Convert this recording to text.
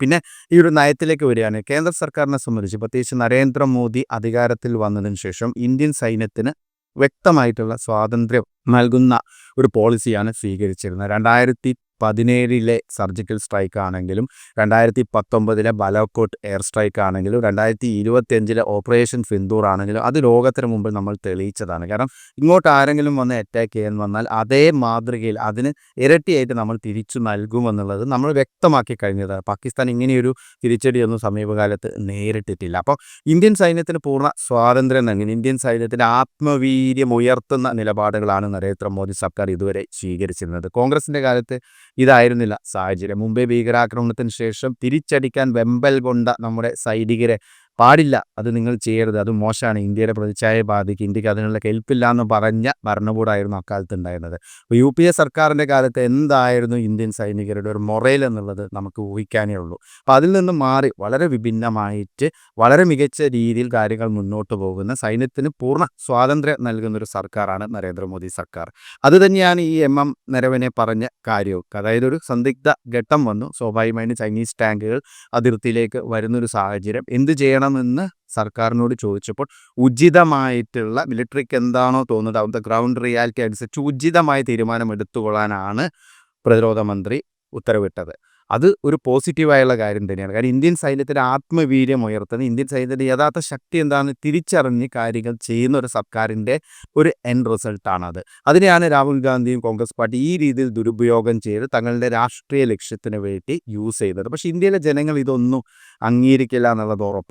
പിന്നെ ഈ ഒരു നയത്തിലേക്ക് വരികയാണ്. കേന്ദ്ര സർക്കാരിനെ സംബന്ധിച്ച് പ്രത്യേകിച്ച് നരേന്ദ്രമോദി അധികാരത്തിൽ വന്നതിന് ശേഷം ഇന്ത്യൻ സൈന്യത്തിന് വ്യക്തമായിട്ടുള്ള സ്വാതന്ത്ര്യം നൽകുന്ന ഒരു പോളിസിയാണ് സ്വീകരിച്ചിരുന്നത്. 2017 സർജിക്കൽ സ്ട്രൈക്ക് ആണെങ്കിലും 2019 ബാലാക്കോട്ട് എയർ സ്ട്രൈക്ക് ആണെങ്കിലും 2025 ഓപ്പറേഷൻ സിന്ദൂർ ആണെങ്കിലും അത് ലോകത്തിന് മുമ്പിൽ നമ്മൾ തെളിയിച്ചതാണ്. കാരണം ഇങ്ങോട്ട് ആരെങ്കിലും വന്ന് അറ്റാക്ക് ചെയ്യാൻ വന്നാൽ അതേ മാതൃകയിൽ അതിന് ഇരട്ടിയായിട്ട് നമ്മൾ തിരിച്ചു നൽകുമെന്നുള്ളത് നമ്മൾ വ്യക്തമാക്കി കഴിഞ്ഞതാണ്. പാകിസ്ഥാൻ ഇങ്ങനെയൊരു തിരിച്ചടിയൊന്നും സമീപകാലത്ത് നേരിട്ടിട്ടില്ല. അപ്പോൾ ഇന്ത്യൻ സൈന്യത്തിന് പൂർണ്ണ സ്വാതന്ത്ര്യം നൽകി ഇന്ത്യൻ സൈന്യത്തിൻ്റെ ആത്മവീര്യം ഉയർത്തുന്ന നിലപാടുകളാണ് നരേന്ദ്രമോദി സർക്കാർ ഇതുവരെ സ്വീകരിച്ചിരുന്നത്. കോൺഗ്രസിൻ്റെ കാലത്ത് ഇതായിരുന്നില്ല സാഹചര്യം. മുംബൈ ഭീകരാക്രമണത്തിന് ശേഷം തിരിച്ചടിക്കാൻ വെമ്പൽ കൊണ്ട നമ്മുടെ സൈനികരെ പാടില്ല, അത് നിങ്ങൾ ചെയ്യരുത്, അത് മോശമാണ്, ഇന്ത്യയുടെ പ്രതിച്ഛായയെ ബാധിക്കും, ഇന്ത്യക്ക് അതിനുള്ള കെൽപ്പില്ല എന്ന് പറഞ്ഞ ഭരണകൂടമായിരുന്നു അക്കാലത്ത് ഉണ്ടായിരുന്നത്. അപ്പോൾ UPA സർക്കാരിൻ്റെ കാലത്ത് എന്തായിരുന്നു ഇന്ത്യൻ സൈനികരുടെ ഒരു മൊറേൽ എന്നുള്ളത് നമുക്ക് ഊഹിക്കാനേ ഉള്ളൂ. അപ്പോൾ അതിൽ നിന്ന് മാറി വളരെ വിഭിന്നമായിട്ട് വളരെ മികച്ച രീതിയിൽ കാര്യങ്ങൾ മുന്നോട്ട് പോകുന്ന സൈന്യത്തിന് പൂർണ്ണ സ്വാതന്ത്ര്യം നൽകുന്നൊരു സർക്കാരാണ് നരേന്ദ്രമോദി സർക്കാർ. അതുതന്നെയാണ് ഈ നരവനെ പറഞ്ഞ കാര്യവും. അതായത് ഒരു സന്ദിഗ്ധ ഘട്ടം വന്നു, സ്വാഭാവികമായും ചൈനീസ് ടാങ്കുകൾ അതിർത്തിയിലേക്ക് വരുന്നൊരു സാഹചര്യം. എന്ത് ചെയ്യണമെന്ന് സർക്കാരിനോട് ചോദിച്ചപ്പോൾ ഉചിതമായിട്ടുള്ള മിലിറ്ററിക്ക് എന്താണോ തോന്നുന്നത് അവിടുത്തെ ഗ്രൗണ്ട് റിയാലിറ്റി അനുസരിച്ച് ഉചിതമായ തീരുമാനം എടുത്തുകൊള്ളാനാണ് പ്രതിരോധ മന്ത്രി ഉത്തരവിട്ടത്. അത് ഒരു പോസിറ്റീവായുള്ള കാര്യം തന്നെയാണ്. കാരണം ഇന്ത്യൻ സൈന്യത്തിൻ്റെ ആത്മവീര്യം ഉയർത്തുന്ന, ഇന്ത്യൻ സൈന്യത്തിൻ്റെ യഥാർത്ഥ ശക്തി എന്താണെന്ന് തിരിച്ചറിഞ്ഞ് കാര്യങ്ങൾ ചെയ്യുന്ന ഒരു സർക്കാരിൻ്റെ ഒരു എൻഡ് റിസൾട്ടാണത്. അതിനെയാണ് രാഹുൽ ഗാന്ധിയും കോൺഗ്രസ് പാർട്ടി ഈ രീതിയിൽ ദുരുപയോഗം ചെയ്ത് തങ്ങളുടെ രാഷ്ട്രീയ ലക്ഷ്യത്തിന് വേണ്ടി യൂസ് ചെയ്യുന്നത്. പക്ഷേ ഇന്ത്യയിലെ ജനങ്ങൾ ഇതൊന്നും അംഗീകരിക്കില്ല എന്നുള്ളത് ഉറപ്പാണ്.